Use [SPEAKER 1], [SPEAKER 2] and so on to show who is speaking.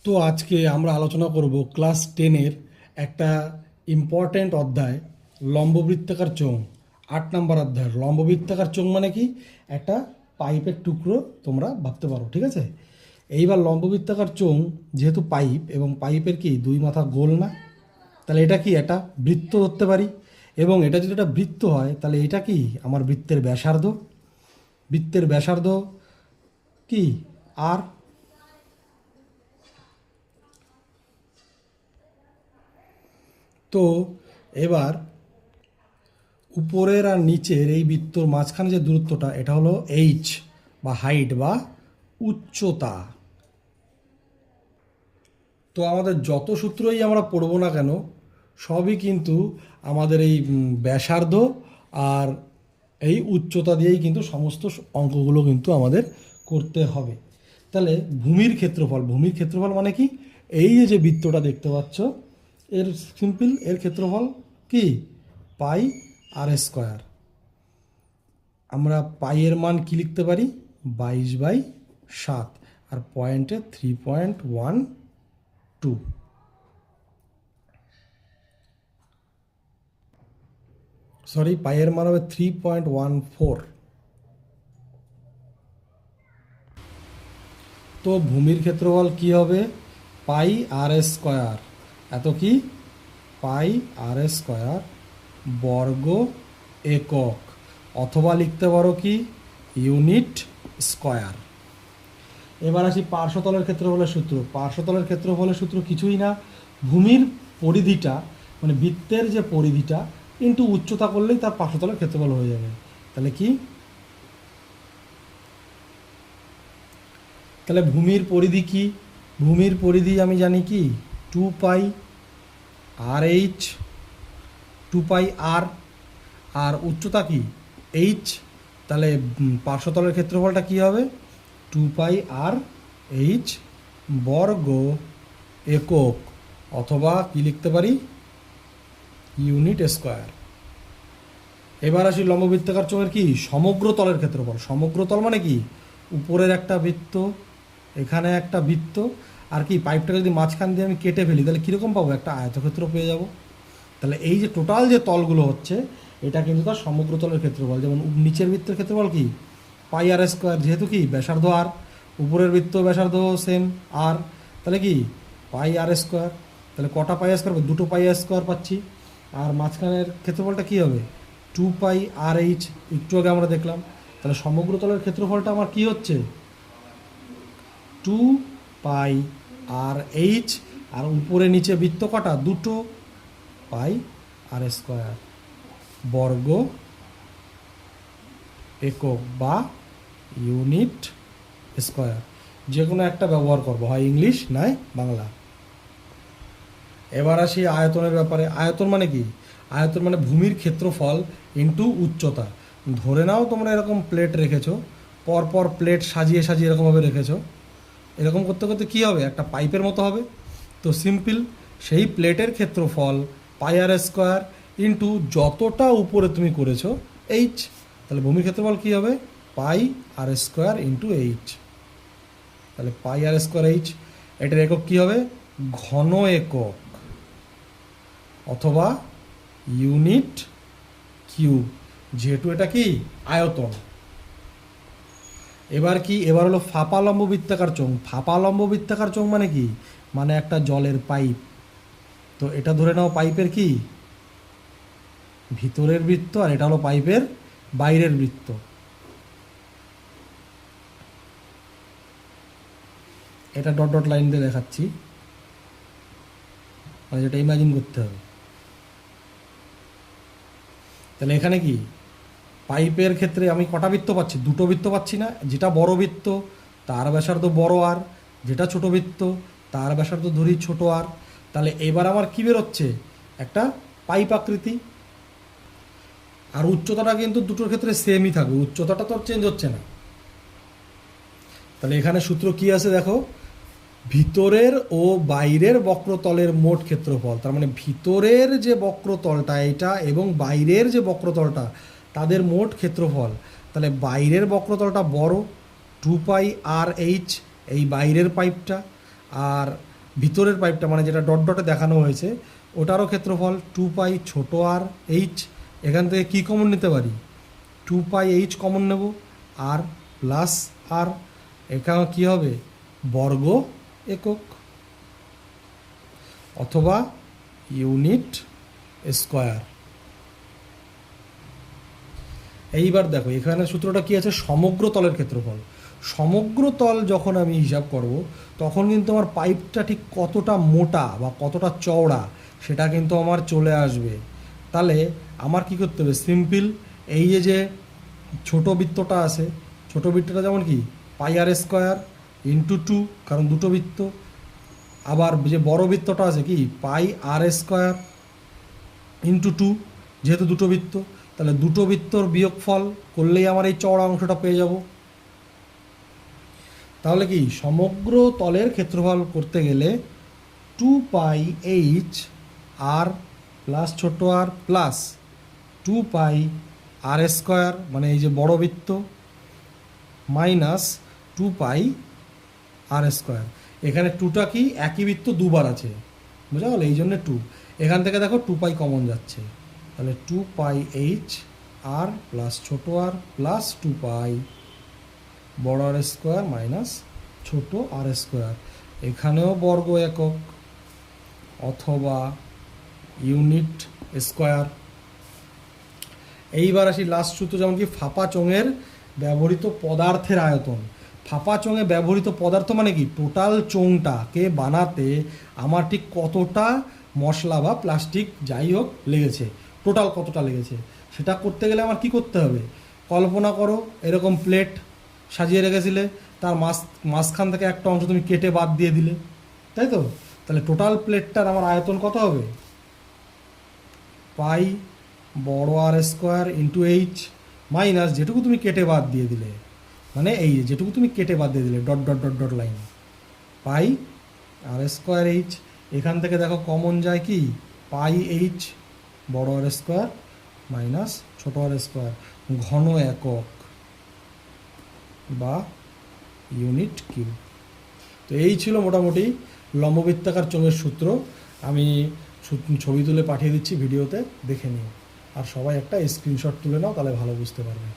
[SPEAKER 1] তো আজকে আমরা আলোচনা করব ক্লাস 10-এর একটা ইম্পর্ট্যান্ট অধ্যায়, লম্ববৃত্তাকার চোঙ। 8 নম্বর অধ্যায় লম্ববৃত্তাকার চোঙ মানে কি? একটা পাইপের টুকরো তোমরা ভাবতে পারো, ঠিক আছে? এইবার লম্ববৃত্তাকার চোঙ যেহেতু পাইপ, এবং পাইপের কি দুই মাথা গোল না, তাহলে এটা কি একটা বৃত্ত ধরতে পারি। এবং এটা যদি একটা বৃত্ত হয় তাহলে এটা কি আমার বৃত্তের ব্যাসার্ধ। বৃত্তের ব্যাসার্ধ কি? আর তো এবার উপরের আর নিচের এই বৃত্তর মাঝখানে যে দূরত্বটা, এটা হলো এইচ বা হাইট বা উচ্চতা। তো আমাদের যত সূত্রই আমরা পড়বো না কেন, সবই কিন্তু আমাদের এই ব্যাসার্ধ আর এই উচ্চতা দিয়েই কিন্তু সমস্ত অঙ্কগুলো কিন্তু আমাদের করতে হবে। তাহলে ভূমির ক্ষেত্রফল মানে কি? এই যে বৃত্তটা দেখতে পাচ্ছ, এর সিম্পল এর ক্ষেত্রফল কি? পাই আর স্কোয়ার। আমরা পাইয়ের মান কি লিখতে পারি? 22/7, আর পয়েন্টে 3.12। সরি, পাইয়ের মান হবে 3.14। তো ভূমির ক্ষেত্রফল কি হবে? পাই আর স্কোয়ার। এত কি? পাই আর স্কোয়ার বর্গ একক, অথবা লিখতে পারো কি? Unit square. এবার আসি পার্শ্বতলের ক্ষেত্রফলের সূত্র। পার্শ্বতলের ক্ষেত্রফলের সূত্র কিছুই না, ভূমির পরিধিটা মানে বৃত্তের যে পরিধিটা ইন্টু উচ্চতা করলেই তার পার্শ্বতলের ক্ষেত্রফল হয়ে যাবে। তাহলে কি? তাহলে ভূমির পরিধি কি? ভূমির পরিধি আমি জানি কি? 2 পাই আর এইচ, 2 পাই আর, আর উচ্চতা কি? এইচ। তাহলে পার্শ্বতলের ক্ষেত্রফলটা কি হবে? 2 পাই আর এইচ বর্গ একক, অথবা কি লিখতে পারি? Unit square. এবার আসি লম্ববৃত্তাকার চোঙের কি? সমগ্র তলের ক্ষেত্রফল। সমগ্র তল মানে কি? উপরের একটা বৃত্ত, এখানে একটা বৃত্ত, আর কি পাইপটাকে যদি মাঝখান দিয়ে আমি কেটে ফেলি তাহলে কীরকম পাবো? একটা আয়তক্ষেত্র পেয়ে যাব। তাহলে এই যে টোটাল যে তলগুলো হচ্ছে, এটা কিন্তু তার সমগ্র তলের ক্ষেত্রফল। যেমন নিচের বৃত্তের ক্ষেত্রফল কি? পাই আর স্কোয়ার, যেহেতু কি ব্যাসার্ধ আর, উপরের বৃত্ত ব্যাসার্ধ সেম আর, তাহলে কি পাই আর স্কোয়ার। তাহলে কটা পাই স্কোয়ার? দুটো পাই স্কোয়ার পাচ্ছি। আর মাঝখানের ক্ষেত্রফলটা কি হবে? 2 পাই আর এইচ, একটু আগে আমরা দেখলাম। তাহলে সমগ্র তলের ক্ষেত্রফলটা আমার কি হচ্ছে? 2 পাই আর এইচ, আর উপরে নিচে বৃত্ত কটা? দুটো, পাই আর স্কোয়ার বর্গ একক বা ইউনিট স্কোয়ার। যে কোনো একটা ব্যবহার করবো, হয় ইংলিশ নয় বাংলা। এবার আসি আয়তনের ব্যাপারে। আয়তন মানে কি? আয়তন মানে ভূমির ক্ষেত্রফল ইন্টু উচ্চতা। ধরে নাও তোমরা এরকম প্লেট রেখেছো, পরপর প্লেট সাজিয়ে সাজিয়ে এরকমভাবে রেখেছো, এরকম করতে করতে কী হবে? একটা পাইপের মতো হবে। তো সিম্পল, সেই প্লেটের ক্ষেত্রফল পাই আর স্কোয়ার ইন্টু যতটা উপরে তুমি করেছো এইচ। তাহলে ভূমির ক্ষেত্রফল কী হবে? পাই আর স্কোয়ার ইন্টু এইচ। তাহলে পাই আর স্কোয়ার এইচ। এটার একক কী হবে? ঘন একক, অথবা ইউনিট কিউব, যেহেতু এটা কি আয়তন। এবার কি? এবার হলো ফাঁপা লম্ব বৃত্তাকার চোঙ। ফাঁপা লম্ব বৃত্তাকার চোঙ মানে কি? মানে একটা জলের পাইপ। তো এটা ধরে নাও পাইপের কি ভিতরের বৃত্ত, আর এটা হলো পাইপের বাইরের বৃত্ত। এটা ডট ডট লাইন দিয়ে দেখাচ্ছি, মানে যেটা ইমাজিন করতে হবে। তাহলে এখানে কি পাইপের ক্ষেত্রে আমি কটা বৃত্ত পাচ্ছি? দুটো বৃত্ত পাচ্ছি না? যেটা বড় বৃত্ত তার ব্যাসার্ধ বড় আর, যেটা ছোট বৃত্ত তার ব্যাসার্ধ ধরি ছোট আর। তাহলে এবার আমার কি বেরোচ্ছে? একটা পাইপ আকৃতি। আর উচ্চতাটা কিন্তু দুটোর ক্ষেত্রে সেমই থাকবে, উচ্চতাটা তো চেঞ্জ হচ্ছে না। তাহলে এখানে সূত্র কি আছে দেখো? ভিতরের ও বাইরের বক্রতলের মোট ক্ষেত্রফল। তার মানে ভিতরের যে বক্রতলটা এটা এবং বাইরের যে বক্রতলটা, তাদের মোট ক্ষেত্রফল। তাহলে বাইরের বক্রতলটা বড়, 2 পাই আর এইচ, এই বাইরের পাইপটা, আর ভিতরের পাইপটা মানে যেটা ডট ডটে দেখানো হয়েছে ওটারও ক্ষেত্রফল 2 পাই ছোটো আর এইচ। এখান থেকে কী কমন নিতে পারি, 2 পাই এইচ কমন নেব, আর প্লাস আর, এখানে কী হবে বর্গ একক অথবা ইউনিট স্কোয়ার। এইবার দেখো এখানে সূত্রটা কী আছে, সমগ্র তলের ক্ষেত্রফল। সমগ্র তল যখন আমি হিসাব করব তখন কিন্তু আমার পাইপটা ঠিক কতটা মোটা বা কতটা চওড়া সেটা কিন্তু আমার চলে আসবে। তাহলে আমার কি করতে হবে, সিম্পল, এই যে ছোট বৃত্তটা আছে, ছোট বৃত্তটা যেমন কি পাই আর স্কোয়ার ইন্টু 2, কারণ দুটো বৃত্ত। আবার যে বড় বৃত্তটা আছে কি পাই আর স্কোয়ার ইন্টু 2, যেহেতু দুটো বৃত্ত, তাহলে দুটো বৃত্তর বিয়োগফল করলেই আমার এই চওড়া অংশটা পেয়ে যাব। তাহলে কি সমগ্র তলের ক্ষেত্রফল করতে গেলে 2 পাই এইচ আর প্লাস ছোটো আর প্লাস 2 পাই আর স্কোয়ার মানে এই যে বড় বৃত্ত মাইনাস 2 পাই আর স্কোয়ার। এখানে 2টা কি একই বৃত্ত দুবার আছে, বুঝা গেল, এই জন্য 2। এখান থেকে দেখো 2 পাই কমন যাচ্ছে, তাহলে 2 পাই এইচ আর প্লাস ছোটো আর প্লাস 2 পাই বড় আর স্কোয়ার মাইনাস ছোটো আর স্কোয়ার। এখানেও বর্গ একক অথবা ইউনিট স্কোয়ার। এইবার আসি লাস্ট সূত্র, যেমন কি ফাঁপা চোঙের ব্যবহৃত পদার্থের আয়তন। ফাঁপা চোঙে ব্যবহৃত পদার্থ মানে কি টোটাল চোঙটাকে বানাতে আমার ঠিক কতটা মশলা বা প্লাস্টিক যাই হোক লেগেছে, টোটাল কতটা লেগেছে সেটা করতে গেলে আমার কি করতে হবে, কল্পনা করো এরকম প্লেট সাজিয়ে রেখেছিলে, তার মাঝখান থেকে একটা অংশ তুমি কেটে বাদ দিয়ে দিলে, তাই তো, তাহলে টোটাল প্লেটটার আমার আয়তন কত হবে, পাই বড় আর স্কোয়ার ইন্টু এইচ মাইনাস যেটুকু তুমি কেটে বাদ দিয়ে দিলে, মানে এই যেটুকু তুমি কেটে বাদ দিয়ে দিলে dot dot dot dot line, pi আর স্কোয়ার এইচ। এখান থেকে দেখো কমন যায় কি পাই এইচ বড় আর স্কোয়ার মাইনাস ছোটো আর স্কোয়ার ঘন একক বা ইউনিট কিউব। তো এই ছিল মোটামুটি লম্ববৃত্তাকার চোঙের সূত্র। আমি ছবি তুলে পাঠিয়ে দিচ্ছি ভিডিওতে, দেখে নিও, আর সবাই একটা স্ক্রিনশট তুলে নাও, তাহলে ভালো বুঝতে পারবে।